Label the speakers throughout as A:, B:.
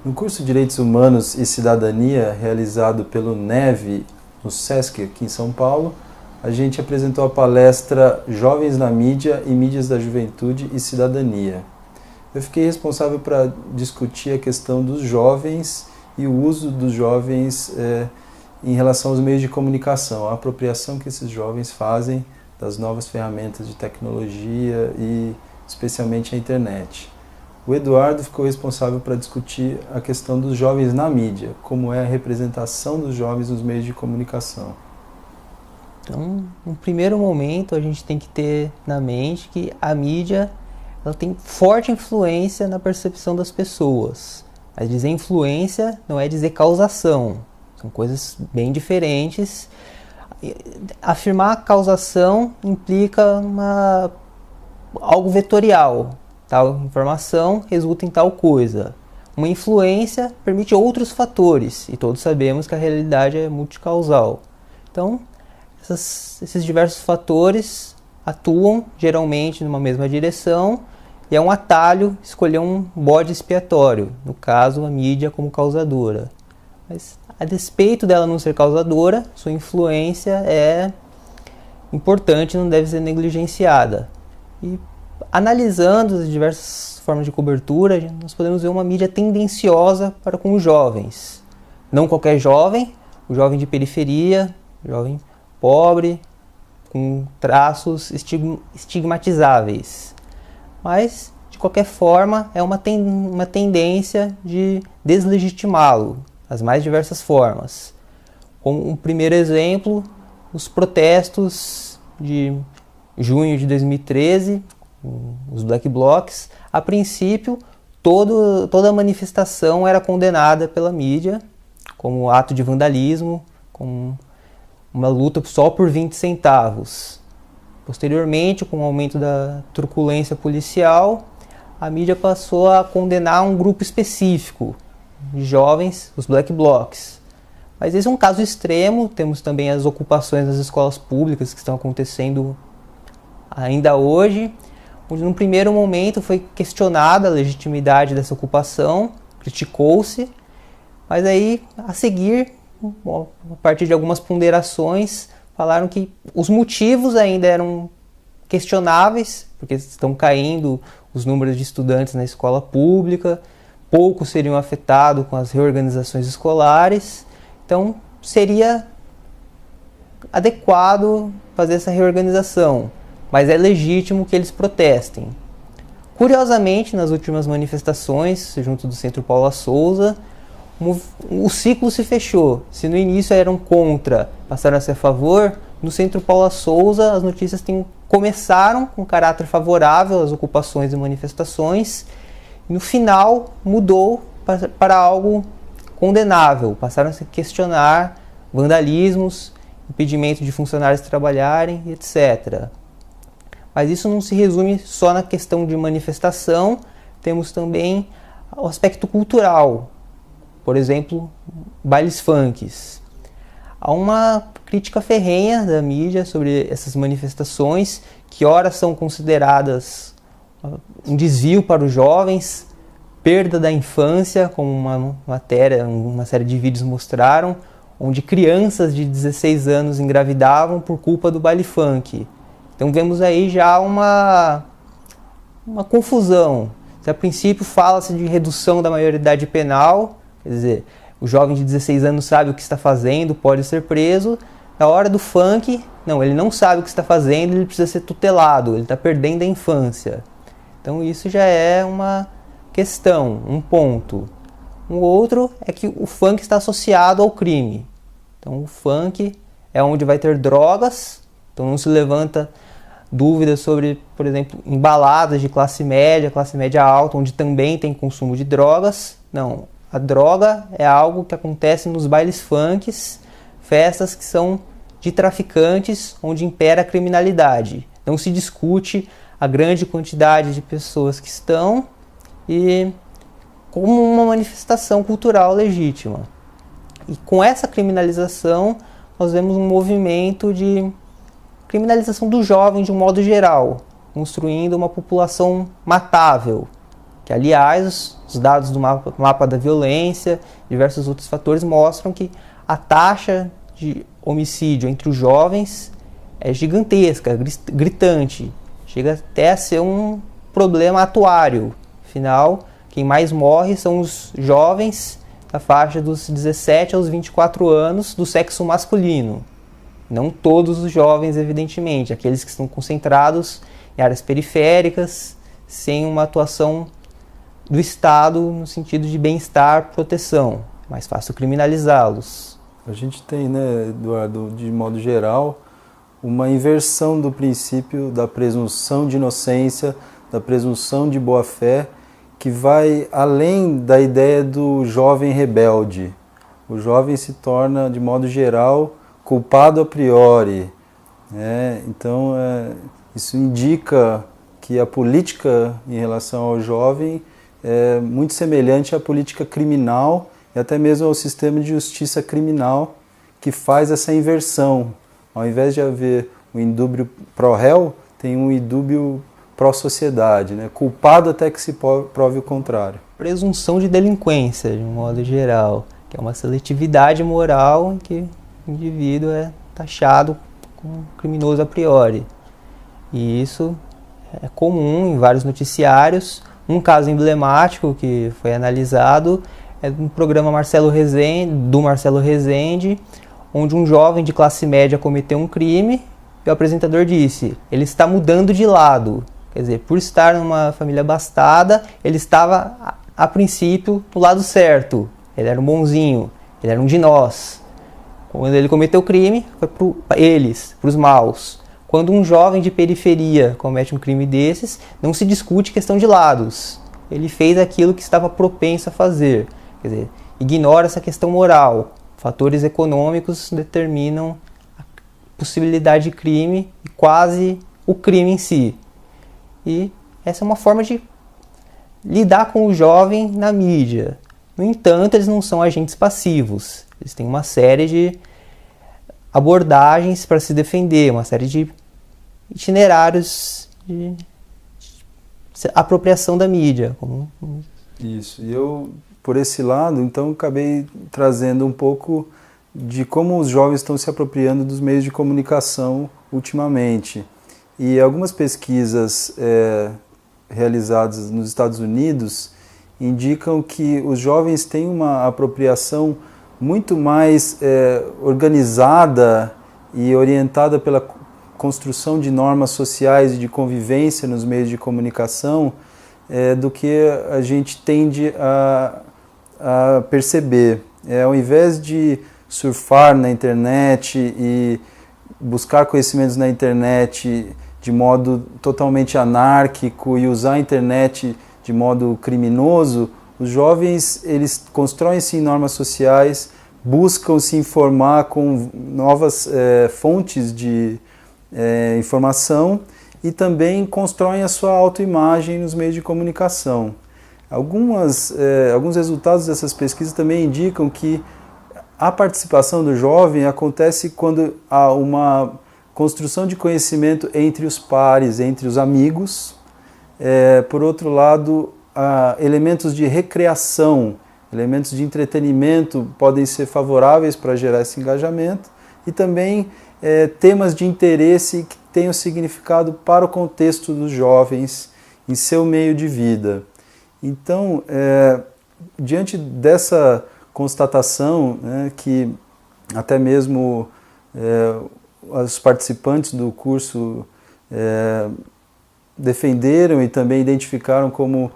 A: No curso Direitos Humanos e Cidadania, realizado pelo NEV, no SESC, aqui em São Paulo, a gente apresentou a palestra Jovens na Mídia e Mídias da Juventude e Cidadania. Eu fiquei responsável para discutir a questão dos jovens e o uso dos jovens em relação aos meios de comunicação, a apropriação que esses jovens fazem das novas ferramentas de tecnologia e especialmente a internet. O Eduardo ficou responsável para discutir a questão dos jovens na mídia, como é a representação dos jovens nos meios de comunicação.
B: Então, no primeiro momento, a gente tem que ter na mente que a mídia ela tem forte influência na percepção das pessoas. Mas dizer influência não é dizer causação, são coisas bem diferentes. Afirmar causação implica algo vetorial. Tal informação resulta em tal coisa. Uma influência permite outros fatores, e todos sabemos que a realidade é multicausal. Então, esses diversos fatores atuam geralmente numa mesma direção, e é um atalho escolher um bode expiatório, no caso a mídia como causadora. Mas a despeito dela não ser causadora, sua influência é importante e não deve ser negligenciada. E analisando as diversas formas de cobertura, nós podemos ver uma mídia tendenciosa para com os jovens. Não qualquer jovem, o jovem de periferia, jovem pobre, com traços estigmatizáveis. Mas, de qualquer forma, é uma tendência de deslegitimá-lo, das mais diversas formas. Como um primeiro exemplo, os protestos de junho de 2013, os Black Blocs. A princípio, toda a manifestação era condenada pela mídia como ato de vandalismo, como uma luta só por 20 centavos. Posteriormente, com o aumento da truculência policial, a mídia passou a condenar um grupo específico de jovens, os Black Blocs. Mas esse é um caso extremo. Temos também as ocupações das escolas públicas que estão acontecendo ainda hoje, onde no primeiro momento foi questionada a legitimidade dessa ocupação, criticou-se, mas aí a seguir, a partir de algumas ponderações, falaram que os motivos ainda eram questionáveis, porque estão caindo os números de estudantes na escola pública, poucos seriam afetados com as reorganizações escolares, então seria adequado fazer essa reorganização. Mas é legítimo que eles protestem. Curiosamente, nas últimas manifestações, junto do Centro Paula Souza, o ciclo se fechou. Se no início eram contra, passaram a ser a favor, no Centro Paula Souza as notícias começaram com caráter favorável às ocupações e manifestações, e no final mudou para algo condenável. Passaram a se questionar vandalismos, impedimento de funcionários trabalharem, etc. Mas isso não se resume só na questão de manifestação, temos também o aspecto cultural. Por exemplo, bailes funks. Há uma crítica ferrenha da mídia sobre essas manifestações, que ora são consideradas um desvio para os jovens, perda da infância, como uma série de vídeos mostraram, onde crianças de 16 anos engravidavam por culpa do baile funk. Então vemos aí já uma confusão. Se a princípio fala-se de redução da maioridade penal, quer dizer, o jovem de 16 anos sabe o que está fazendo, pode ser preso. Na hora do funk, não, ele não sabe o que está fazendo, ele precisa ser tutelado, ele está perdendo a infância. Então isso já é uma questão, um ponto. Um outro é que o funk está associado ao crime. Então o funk é onde vai ter drogas, então não se levanta dúvidas sobre, por exemplo, embaladas de classe média alta, onde também tem consumo de drogas. Não, a droga é algo que acontece nos bailes funks, festas que são de traficantes, onde impera a criminalidade. Não se discute a grande quantidade de pessoas que estão e como uma manifestação cultural legítima. E com essa criminalização, nós vemos um movimento de criminalização do jovem de um modo geral, construindo uma população matável. Que, aliás, os dados do mapa da violência, diversos outros fatores mostram que a taxa de homicídio entre os jovens é gigantesca, gritante, chega até a ser um problema atuário. Afinal, quem mais morre são os jovens da faixa dos 17 aos 24 anos do sexo masculino. Não todos os jovens, evidentemente, aqueles que estão concentrados em áreas periféricas, sem uma atuação do Estado no sentido de bem-estar, proteção. É mais fácil criminalizá-los.
A: A gente tem, né, Eduardo, de modo geral, uma inversão do princípio da presunção de inocência, da presunção de boa-fé, que vai além da ideia do jovem rebelde. O jovem se torna, de modo geral, culpado a priori. Então, isso indica que a política em relação ao jovem é muito semelhante à política criminal e até mesmo ao sistema de justiça criminal, que faz essa inversão. Ao invés de haver um indúbio pró-réu, tem um indúbio pró-sociedade, né? Culpado até que se prove o contrário.
B: Presunção de delinquência, de um modo geral, que é uma seletividade moral em que o indivíduo é taxado como criminoso a priori. E isso é comum em vários noticiários. Um caso emblemático que foi analisado é no programa do Marcelo Rezende, onde um jovem de classe média cometeu um crime e o apresentador disse: ele está mudando de lado. Quer dizer, por estar numa família abastada, ele estava, a princípio, do lado certo. Ele era um bonzinho, ele era um de nós. Quando ele cometeu o crime, foi para os maus. Quando um jovem de periferia comete um crime desses, não se discute questão de lados. Ele fez aquilo que estava propenso a fazer. Quer dizer, ignora essa questão moral. Fatores econômicos determinam a possibilidade de crime e quase o crime em si. E essa é uma forma de lidar com o jovem na mídia. No entanto, eles não são agentes passivos. Eles têm uma série de abordagens para se defender, uma série de itinerários de apropriação da mídia.
A: Isso. E eu, por esse lado, então, acabei trazendo um pouco de como os jovens estão se apropriando dos meios de comunicação ultimamente. E algumas pesquisas realizadas nos Estados Unidos indicam que os jovens têm uma apropriação muito mais organizada e orientada pela construção de normas sociais e de convivência nos meios de comunicação do que a gente tende a perceber. Ao invés de surfar na internet e buscar conhecimentos na internet de modo totalmente anárquico e usar a internet de modo criminoso, os jovens eles constroem-se em normas sociais, buscam se informar com novas fontes de informação e também constroem a sua autoimagem nos meios de comunicação. Alguns resultados dessas pesquisas também indicam que a participação do jovem acontece quando há uma construção de conhecimento entre os pares, entre os amigos. Por outro lado, elementos de recreação, elementos de entretenimento podem ser favoráveis para gerar esse engajamento e também temas de interesse que tenham significado para o contexto dos jovens em seu meio de vida. Então, diante dessa constatação, né, que até mesmo os participantes do curso defenderam e também identificaram como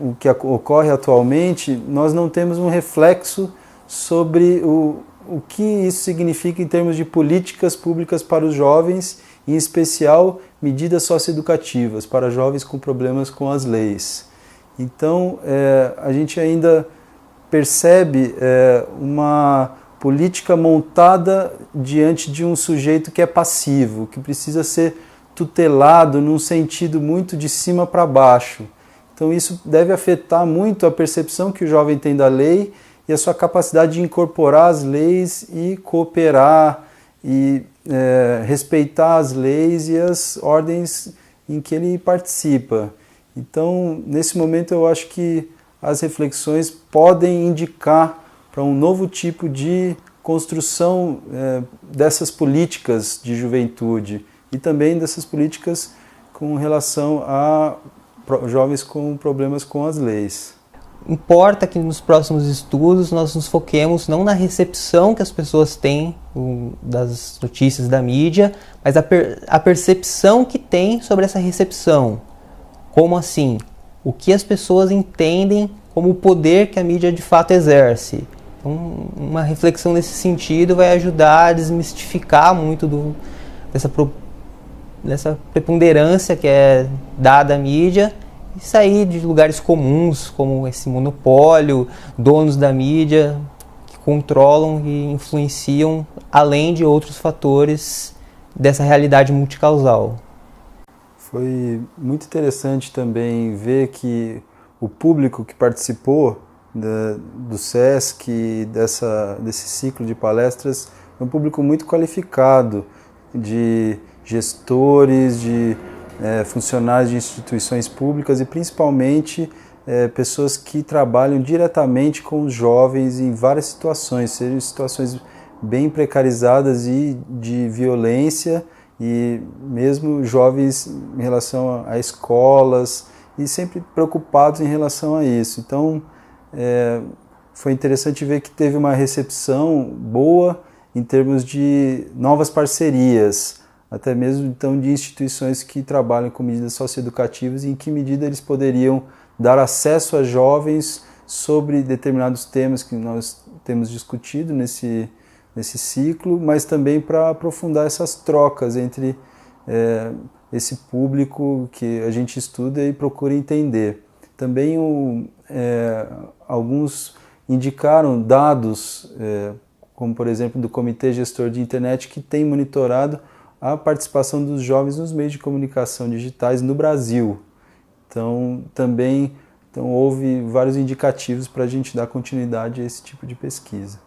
A: o que ocorre atualmente, nós não temos um reflexo sobre o que isso significa em termos de políticas públicas para os jovens, em especial medidas socioeducativas para jovens com problemas com as leis. Então, a gente ainda percebe uma política montada diante de um sujeito que é passivo, que precisa ser tutelado num sentido muito de cima para baixo. Então isso deve afetar muito a percepção que o jovem tem da lei e a sua capacidade de incorporar as leis e cooperar e respeitar as leis e as ordens em que ele participa. Então, nesse momento, eu acho que as reflexões podem indicar para um novo tipo de construção dessas políticas de juventude e também dessas políticas com relação a jovens com problemas com as leis.
B: Importa que nos próximos estudos nós nos foquemos não na recepção que as pessoas têm das notícias da mídia, mas a percepção que tem sobre essa recepção. Como assim? O que as pessoas entendem como o poder que a mídia de fato exerce. Então, uma reflexão nesse sentido vai ajudar a desmistificar muito dessa preponderância que é dada à mídia e sair de lugares comuns, como esse monopólio, donos da mídia que controlam e influenciam, além de outros fatores dessa realidade multicausal.
A: Foi muito interessante também ver que o público que participou do SESC, desse ciclo de palestras, é um público muito qualificado, de gestores, de funcionários de instituições públicas e principalmente pessoas que trabalham diretamente com os jovens em várias situações, sejam situações bem precarizadas e de violência, e mesmo jovens em relação a escolas e sempre preocupados em relação a isso. Então, foi interessante ver que teve uma recepção boa em termos de novas parcerias, até mesmo então de instituições que trabalham com medidas socioeducativas e em que medida eles poderiam dar acesso a jovens sobre determinados temas que nós temos discutido nesse ciclo, mas também para aprofundar essas trocas entre esse público que a gente estuda e procura entender. Também alguns indicaram dados, como por exemplo do Comitê Gestor de Internet, que tem monitorado a participação dos jovens nos meios de comunicação digitais no Brasil. Então, também houve vários indicativos para a gente dar continuidade a esse tipo de pesquisa.